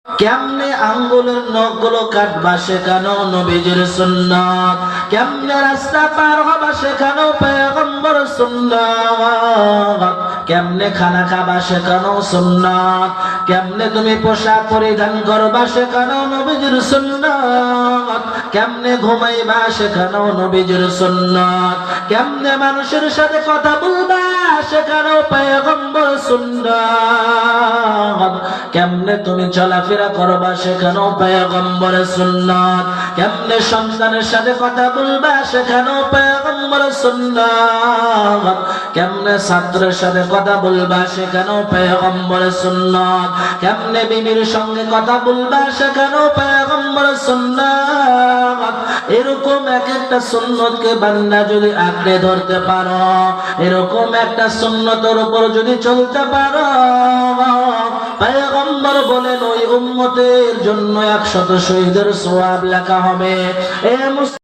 কেমনে আঙ্গুলের নখগুলো কাটবা শেখানো নবীজির সুন্নাত, কেমনে রাস্তা পার হবা শেখানো পয়গম্বর সুন্নাত, কেমনে খানা খাবা শেখানো সুন্নাত, কেমনে তুমি পোশাক পরিধান করবা শেখানো নবীজির সুন্নাত, কেমনে ঘুমাইবা শেখানো নবীজির সুন্নাত, কেমনে মানুষের সাথে কথা বলবা শেখানো পয়গম্বর সুন্নাত, কেমনে তুমি চলাফেরা করবা শেখানো পয়গম্বরের সুন্নাত, কেমনে সন্তানের সাথে কথা বলবা শেখানো পয়গম্বরের সুন্নাত, কেমনে ছাত্রের সাথে কথা বলবা শেখানো পয়গম্বরের সুন্নাত, কেমনে বিবির সঙ্গে কথা বলবা শেখানো পয়গম্বরের সুন্নাত। এরকম এক একটা সুন্নতকে বান্দা যদি আঁকড়ে ধরতে পারো, এরকম একটা সুন্নতের উপর যদি চলতে পারো, পয়গম্বর বলেন ওই উম্মতের জন্য 100 শহীদের সওয়াব লেখা হবে।